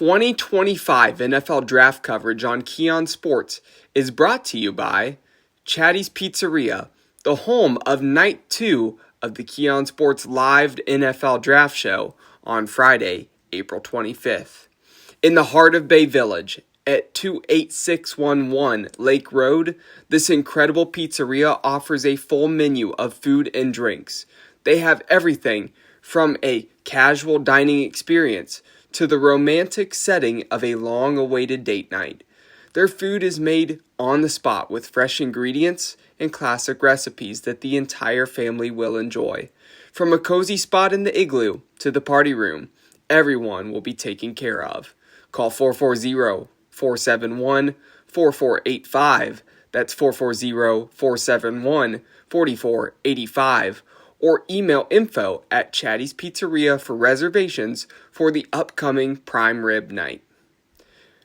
2025 NFL Draft coverage on Keon Sports is brought to you by Chatty's Pizzeria, the home of Night 2 of the Keon Sports Live NFL Draft Show on Friday, April 25th. In the heart of Bay Village, at 28611 Lake Road, this incredible pizzeria offers a full menu of food and drinks. They have everything from a casual dining experience to the romantic setting of a long-awaited date night. Their food is made on the spot with fresh ingredients and classic recipes that the entire family will enjoy. From a cozy spot in the igloo to the party room, everyone will be taken care of. Call 440-471-4485. That's 440-471-4485. Or email info@Chatty's Pizzeria for reservations for the upcoming prime rib night.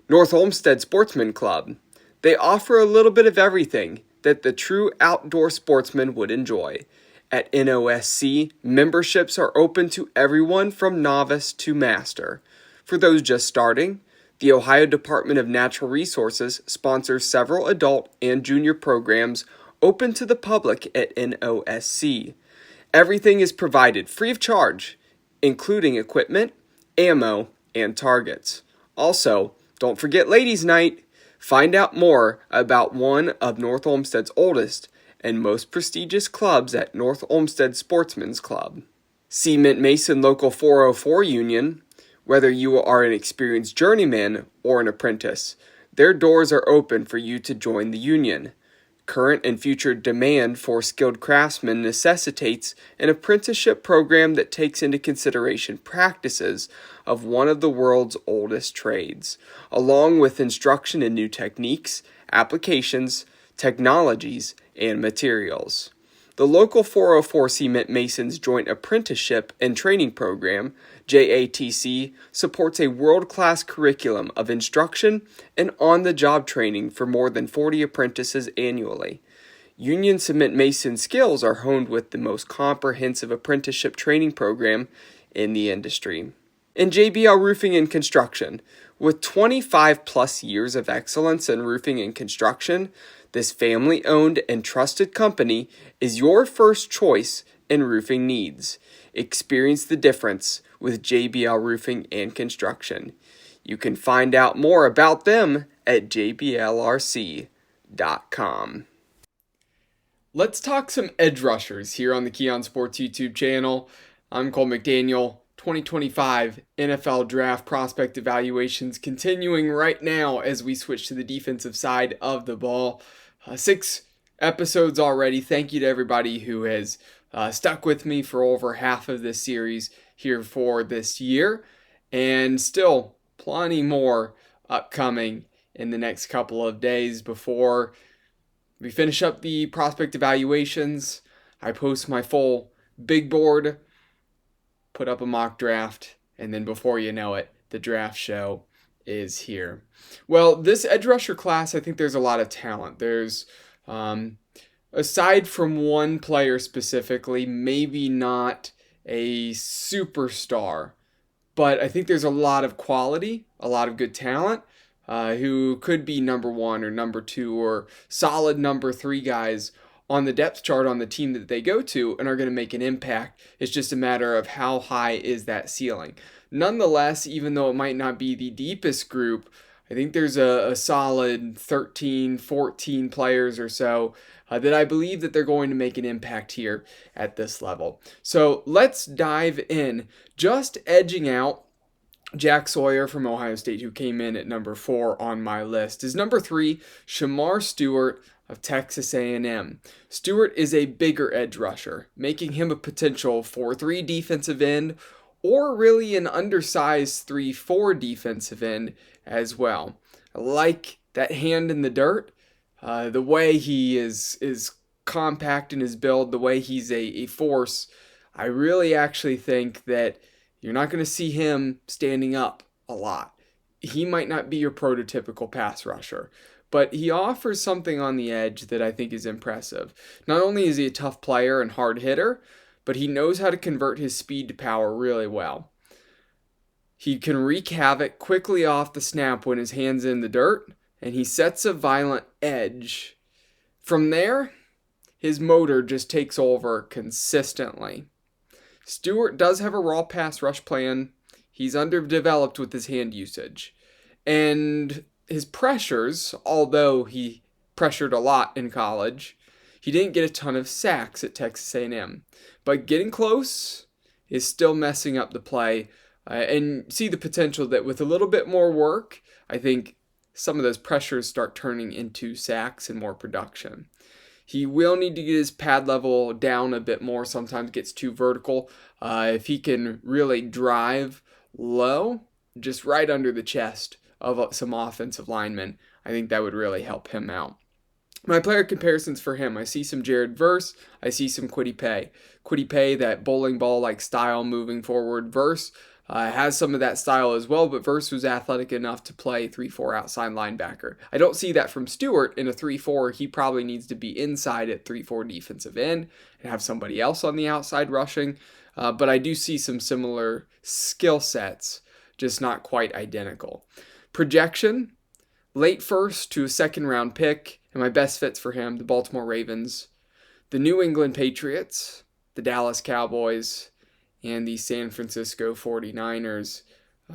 North Olmsted Sportsman Club. They offer a little bit of everything that the true outdoor sportsman would enjoy. At NOSC, memberships are open to everyone from novice to master. For those just starting, the Ohio Department of Natural Resources sponsors several adult and junior programs open to the public at NOSC. Everything is provided free of charge, including equipment, ammo, and targets. Also, don't forget Ladies' Night. Find out more about one of North Olmsted's oldest and most prestigious clubs at North Olmsted Sportsman's Club. Cement Mason Local 404 Union. Whether you are an experienced journeyman or an apprentice, their doors are open for you to join the union. Current and future demand for skilled craftsmen necessitates an apprenticeship program that takes into consideration practices of one of the world's oldest trades, along with instruction in new techniques, applications, technologies, and materials. The local 404 Cement Masons Joint Apprenticeship and Training Program, JATC, supports a world-class curriculum of instruction and on-the-job training for more than 40 apprentices annually. Union Cement Mason skills are honed with the most comprehensive apprenticeship training program in the industry. And JBL Roofing and Construction, with 25 plus years of excellence in roofing and construction, this family-owned and trusted company is your first choice in roofing needs. Experience the difference with JBL Roofing and Construction. You can find out more about them at jblrc.com. Let's talk some edge rushers here on the Keon Sports YouTube channel. I'm Cole McDaniel. 2025 NFL Draft prospect evaluations continuing right now as we switch to the defensive side of the ball. 6 episodes already. Thank you to everybody who has stuck with me for over half of this series here for this year. And still plenty more upcoming in the next couple of days before we finish up the prospect evaluations. I post my full big board, put up a mock draft, and then before you know it, the draft show is here. Well, this edge rusher class, I think there's a lot of talent. There's, aside from one player specifically, maybe not a superstar, but I think there's a lot of quality, a lot of good talent, who could be number 1 or number 2 or solid number 3 guys on the depth chart on the team that they go to and are going to make an impact. It's just a matter of how high is that ceiling. Nonetheless, even though it might not be the deepest group, I think there's a solid 13, 14 players or so that I believe that they're going to make an impact here at this level. So let's dive in. Just edging out Jack Sawyer from Ohio State, who came in at number 4 on my list, is number 3, Shamar Stewart of Texas A&M. Stewart is a bigger edge rusher, making him a potential 4-3 defensive end, or really an undersized 3-4 defensive end as well. I like that hand in the dirt, the way he is compact in his build, the way he's a force. I really actually think that you're not going to see him standing up a lot. He might not be your prototypical pass rusher, but he offers something on the edge that I think is impressive. Not only is he a tough player and hard hitter, but he knows how to convert his speed to power really well. He can wreak havoc quickly off the snap when his hand's in the dirt, and he sets a violent edge. From there, his motor just takes over consistently. Stewart does have a raw pass rush plan. He's underdeveloped with his hand usage. And his pressures, although he pressured a lot in college, he didn't get a ton of sacks at Texas A&M. But getting close is still messing up the play. And see the potential that with a little bit more work, I think some of those pressures start turning into sacks and more production. He will need to get his pad level down a bit more, sometimes gets too vertical. If he can really drive low, just right under the chest of some offensive linemen, I think that would really help him out. My player comparisons for him, I see some Jared Verse, I see some Kwity Paye. Kwity Paye, that bowling ball-like style moving forward. Verse has some of that style as well, but Verse was athletic enough to play 3-4 outside linebacker. I don't see that from Stewart in a 3-4. He probably needs to be inside at 3-4 defensive end and have somebody else on the outside rushing. But I do see some similar skill sets, just not quite identical. Projection, late first to a second round pick, and my best fits for him, the Baltimore Ravens, the New England Patriots, the Dallas Cowboys, and the San Francisco 49ers.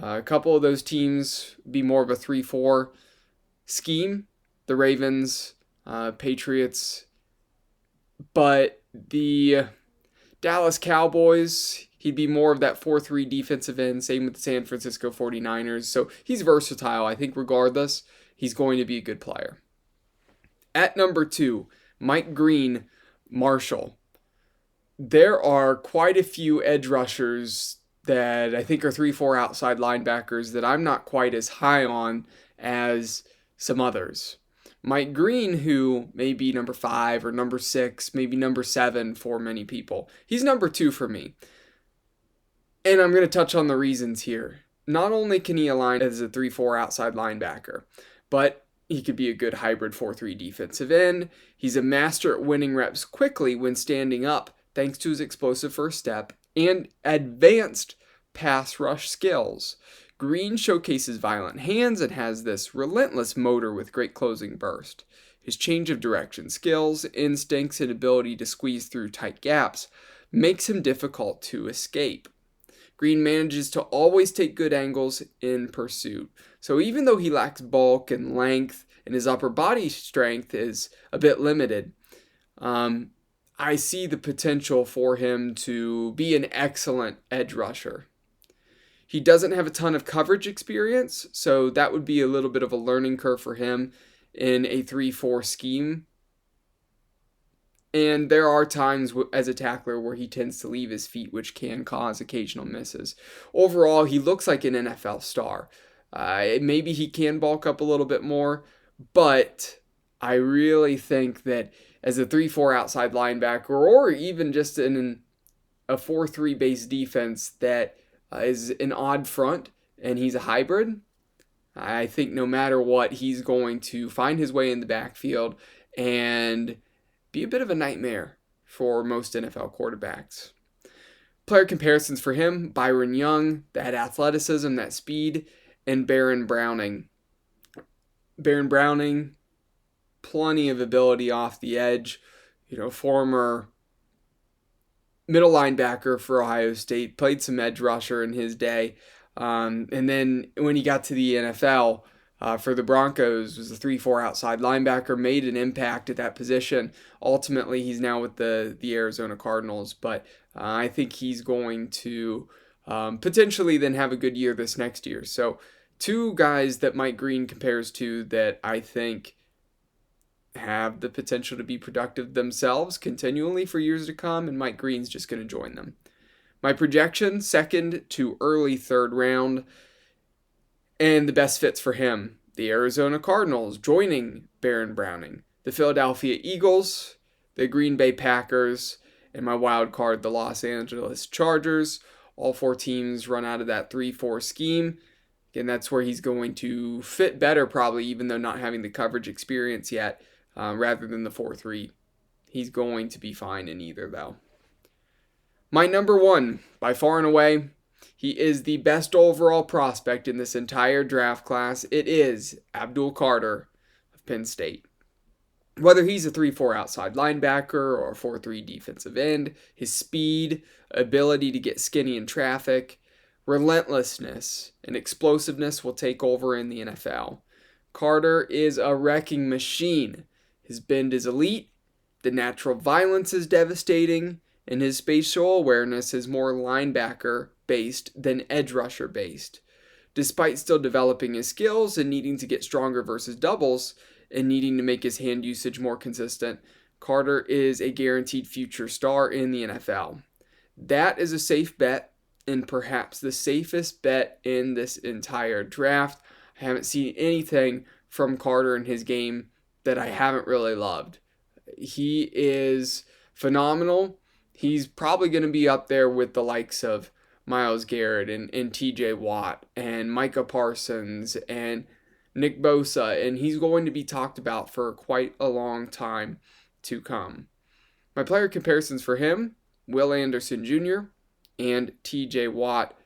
A couple of those teams be more of a 3-4 scheme, the Ravens, Patriots, but the Dallas Cowboys, he'd be more of that 4-3 defensive end, same with the San Francisco 49ers, so he's versatile. I think regardless, he's going to be a good player. At number 2, Mike Green, Marshall. There are quite a few edge rushers that I think are 3-4 outside linebackers that I'm not quite as high on as some others. Mike Green, who may be number 5 or number 6, maybe number 7 for many people. He's number 2 for me. And I'm going to touch on the reasons here. Not only can he align as a 3-4 outside linebacker, but he could be a good hybrid 4-3 defensive end. He's a master at winning reps quickly when standing up, thanks to his explosive first step and advanced pass rush skills. Green showcases violent hands and has this relentless motor with great closing burst. His change of direction skills, instincts, and ability to squeeze through tight gaps makes him difficult to escape. Green manages to always take good angles in pursuit. So even though he lacks bulk and length and his upper body strength is a bit limited, I see the potential for him to be an excellent edge rusher. He doesn't have a ton of coverage experience, so that would be a little bit of a learning curve for him in a 3-4 scheme. And there are times as a tackler where he tends to leave his feet, which can cause occasional misses. Overall, he looks like an NFL star. Maybe he can bulk up a little bit more, but I really think that as a 3-4 outside linebacker, or even just in a 4-3 base defense that is an odd front and he's a hybrid, I think no matter what, he's going to find his way in the backfield and be a bit of a nightmare for most NFL quarterbacks. Player comparisons for him, Byron Young, that athleticism, that speed, and Baron Browning. Baron Browning, plenty of ability off the edge, former middle linebacker for Ohio State, played some edge rusher in his day, and then when he got to the NFL for the Broncos, was a 3-4 outside linebacker, made an impact at that position. Ultimately, he's now with the Arizona Cardinals, but I think he's going to potentially then have a good year this next year. So 2 guys that Mike Green compares to that I think have the potential to be productive themselves continually for years to come, and Mike Green's just going to join them. My projection, 2nd to early 3rd round, and the best fits for him, the Arizona Cardinals joining Baron Browning, the Philadelphia Eagles, the Green Bay Packers, and my wild card, the Los Angeles Chargers. All 4 teams run out of that 3-4 scheme. Again, that's where he's going to fit better probably, even though not having the coverage experience yet, rather than the 4-3. He's going to be fine in either, though. My number 1, by far and away, He is the best overall prospect in this entire draft class. It is Abdul Carter of Penn State. Whether he's a 3-4 outside linebacker or a 4-3 defensive end, his speed, ability to get skinny in traffic, relentlessness, and explosiveness will take over in the NFL. Carter is a wrecking machine. His bend is elite, the natural violence is devastating, and his spatial awareness is more linebacker-based than edge rusher-based. Despite still developing his skills and needing to get stronger versus doubles, and needing to make his hand usage more consistent, Carter is a guaranteed future star in the NFL. That is a safe bet, and perhaps the safest bet in this entire draft. I haven't seen anything from Carter in his game that I haven't really loved. He is phenomenal. He's probably going to be up there with the likes of Myles Garrett and TJ Watt and Micah Parsons and Nick Bosa, and he's going to be talked about for quite a long time to come. My player comparisons for him, Will Anderson Jr. and TJ Watt.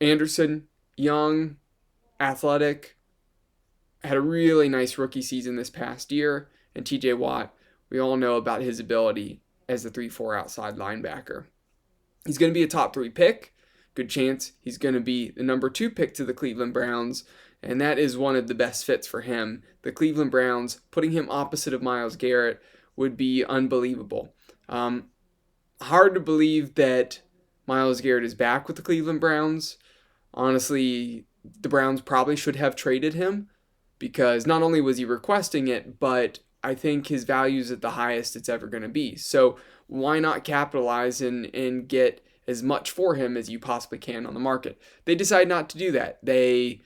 Anderson, young, athletic, had a really nice rookie season this past year, and TJ Watt, we all know about his ability as a 3-4 outside linebacker. He's going to be a top 3 pick. Good chance he's going to be the number 2 pick to the Cleveland Browns, and that is one of the best fits for him. The Cleveland Browns, putting him opposite of Myles Garrett would be unbelievable. Hard to believe that Myles Garrett is back with the Cleveland Browns. Honestly, the Browns probably should have traded him because not only was he requesting it, but I think his value is at the highest it's ever going to be. So why not capitalize and get as much for him as you possibly can on the market? They decide not to do that. They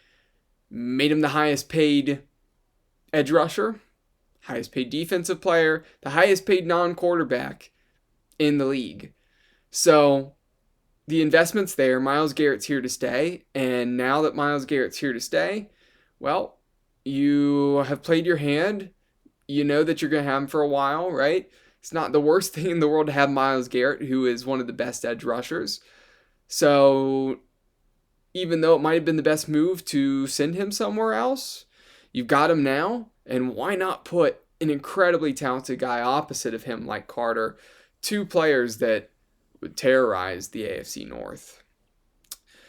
made him the highest paid edge rusher, highest paid defensive player, the highest paid non-quarterback in the league. So the investment's there. Myles Garrett's here to stay. And now that Myles Garrett's here to stay, well, you have played your hand. You know that you're going to have him for a while, right? It's not the worst thing in the world to have Myles Garrett, who is one of the best edge rushers. So even though it might have been the best move to send him somewhere else, you've got him now. And why not put an incredibly talented guy opposite of him like Carter? 2 players that would terrorize the AFC North.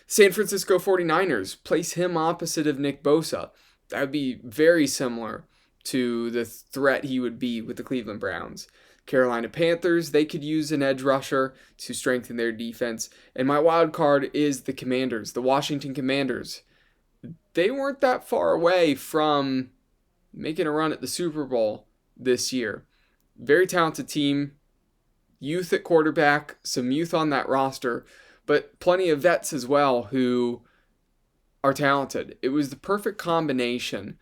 San Francisco 49ers, place him opposite of Nick Bosa. That would be very similar to the threat he would be with the Cleveland Browns. Carolina Panthers, they could use an edge rusher to strengthen their defense. And my wild card is the Commanders, the Washington Commanders. They weren't that far away from making a run at the Super Bowl this year. Very talented team. Youth at quarterback, some youth on that roster, but plenty of vets as well who are talented. It was the perfect combination,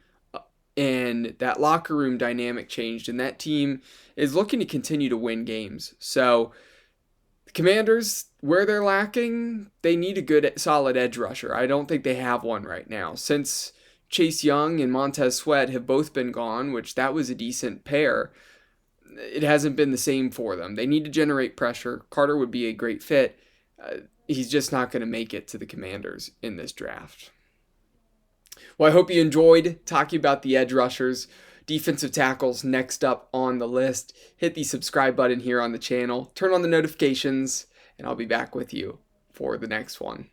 and that locker room dynamic changed, and that team is looking to continue to win games. So the Commanders, where they're lacking, they need a good, solid edge rusher. I don't think they have one right now. Since Chase Young and Montez Sweat have both been gone, which that was a decent pair, it hasn't been the same for them. They need to generate pressure. Carter would be a great fit. He's just not going to make it to the Commanders in this draft. Well, I hope you enjoyed talking about the edge rushers. Defensive tackles next up on the list. Hit the subscribe button here on the channel. Turn on the notifications, and I'll be back with you for the next one.